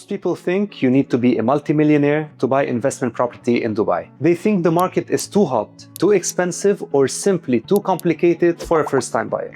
Most people think you need to be a multimillionaire to buy investment property in Dubai. They think the market is too hot, too expensive, or simply too complicated for a first-time buyer.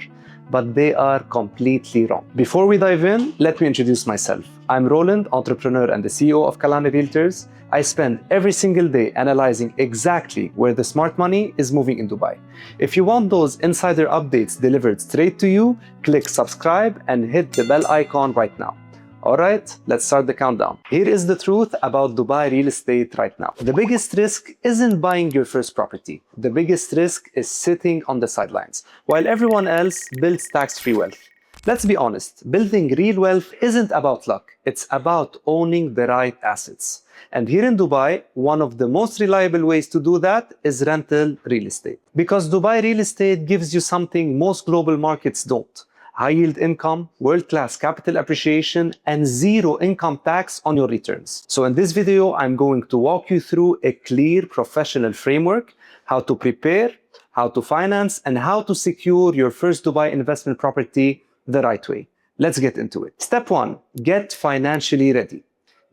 But they are completely wrong. Before we dive in, let me introduce myself. I'm Roland, entrepreneur and the CEO of Kalaany Realtors. I spend every single day analyzing exactly where the smart money is moving in Dubai. If you want those insider updates delivered straight to you, click subscribe and hit the bell icon right now. Alright, let's start the countdown. Here is the truth about Dubai real estate right now. The biggest risk isn't buying your first property. The biggest risk is sitting on the sidelines, while everyone else builds tax-free wealth. Let's be honest, building real wealth isn't about luck. It's about owning the right assets. And here in Dubai, one of the most reliable ways to do that is rental real estate. Because Dubai real estate gives you something most global markets don't. High-yield income, world-class capital appreciation, and zero income tax on your returns. So in this video, I'm going to walk you through a clear professional framework, how to prepare, how to finance, and how to secure your first Dubai investment property the right way. Let's get into it. Step 1, get financially ready.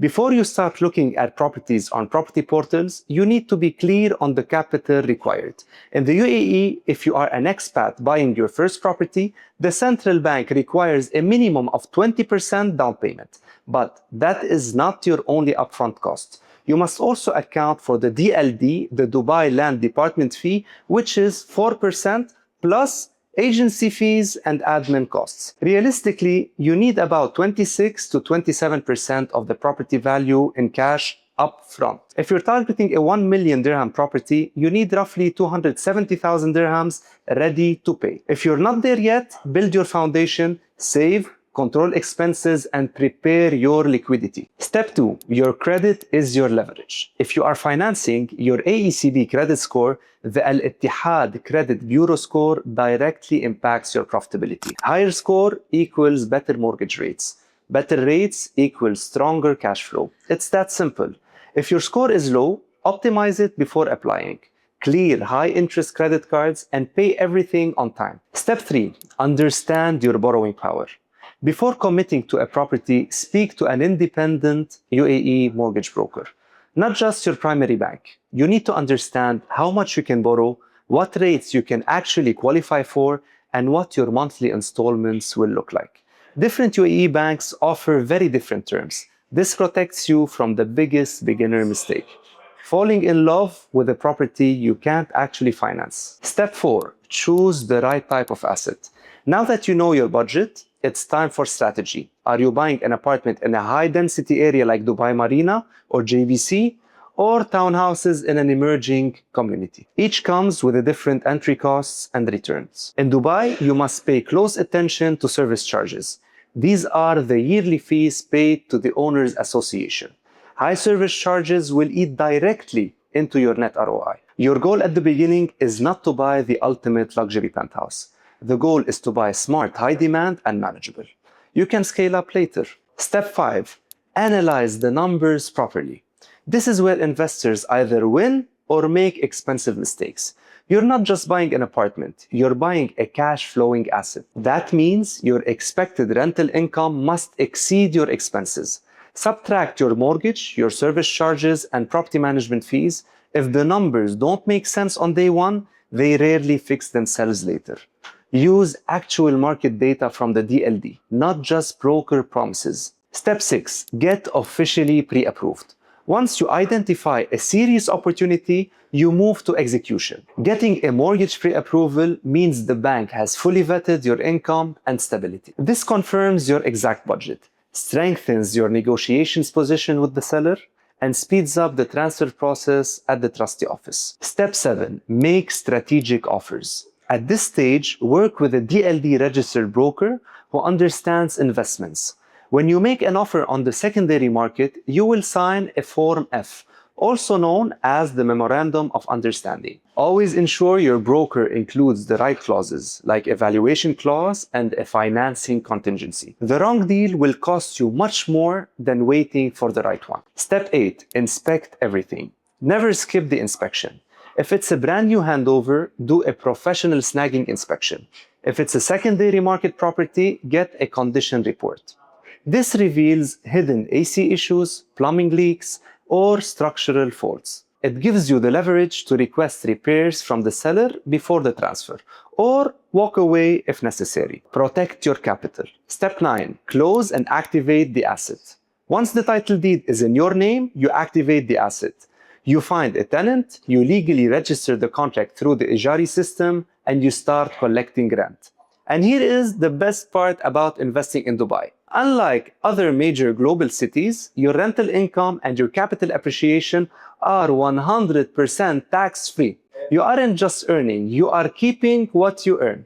Before you start looking at properties on property portals, you need to be clear on the capital required. In the UAE, if you are an expat buying your first property, the central bank requires a minimum of 20% down payment. But that is not your only upfront cost. You must also account for the DLD, the Dubai Land Department fee, which is 4% plus agency fees and admin costs. Realistically, you need about 26 to 27% of the property value in cash up front. If you're targeting a 1 million dirham property, you need roughly 270,000 dirhams ready to pay. If you're not there yet, build your foundation, save, control expenses, and prepare your liquidity. Step 2, your credit is your leverage. If you are financing, your AECB credit score, the Al-Ittihad Credit Bureau score, directly impacts your profitability. Higher score equals better mortgage rates. Better rates equals stronger cash flow. It's that simple. If your score is low, optimize it before applying. Clear high-interest credit cards and pay everything on time. Step 3, understand your borrowing power. Before committing to a property, speak to an independent UAE mortgage broker, not just your primary bank. You need to understand how much you can borrow, what rates you can actually qualify for, and what your monthly installments will look like. Different UAE banks offer very different terms. This protects you from the biggest beginner mistake: falling in love with a property you can't actually finance. Step 4, choose the right type of asset. Now that you know your budget, it's time for strategy. Are you buying an apartment in a high-density area like Dubai Marina or JVC, or townhouses in an emerging community? Each comes with a different entry costs and returns. In Dubai, you must pay close attention to service charges. These are the yearly fees paid to the Owners Association. High service charges will eat directly into your net ROI. Your goal at the beginning is not to buy the ultimate luxury penthouse. The goal is to buy smart, high demand, and manageable. You can scale up later. Step 5, analyze the numbers properly. This is where investors either win or make expensive mistakes. You're not just buying an apartment, you're buying a cash flowing asset. That means your expected rental income must exceed your expenses. Subtract your mortgage, your service charges, and property management fees. If the numbers don't make sense on day one, they rarely fix themselves later. Use actual market data from the DLD, not just broker promises. Step 6, get officially pre-approved. Once you identify a serious opportunity, you move to execution. Getting a mortgage pre-approval means the bank has fully vetted your income and stability. This confirms your exact budget, strengthens your negotiations position with the seller, and speeds up the transfer process at the trustee office. Step 7, make strategic offers. At this stage, work with a DLD registered broker who understands investments. When you make an offer on the secondary market, you will sign a Form F, also known as the Memorandum of Understanding. Always ensure your broker includes the right clauses, like a valuation clause and a financing contingency. The wrong deal will cost you much more than waiting for the right one. Step 8, inspect everything. Never skip the inspection. If it's a brand new handover, do a professional snagging inspection. If it's a secondary market property, get a condition report. This reveals hidden AC issues, plumbing leaks, or structural faults. It gives you the leverage to request repairs from the seller before the transfer, or walk away if necessary. Protect your capital. Step 9. Close and activate the asset. Once the title deed is in your name, you activate the asset. You find a tenant, you legally register the contract through the Ijari system, and you start collecting rent. And here is the best part about investing in Dubai. Unlike other major global cities, your rental income and your capital appreciation are 100% tax-free. You aren't just earning, you are keeping what you earn.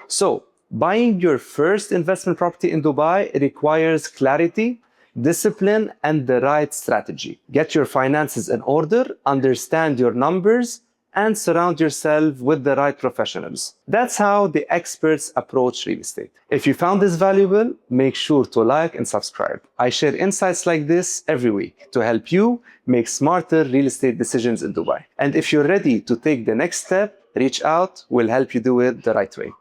So, buying your first investment property in Dubai requires clarity, discipline, and the right strategy. Get your finances in order, understand your numbers, and surround yourself with the right professionals. That's how the experts approach real estate. If you found this valuable, make sure to like and subscribe. I share insights like this every week to help you make smarter real estate decisions in Dubai. And if you're ready to take the next step, reach out, we'll help you do it the right way.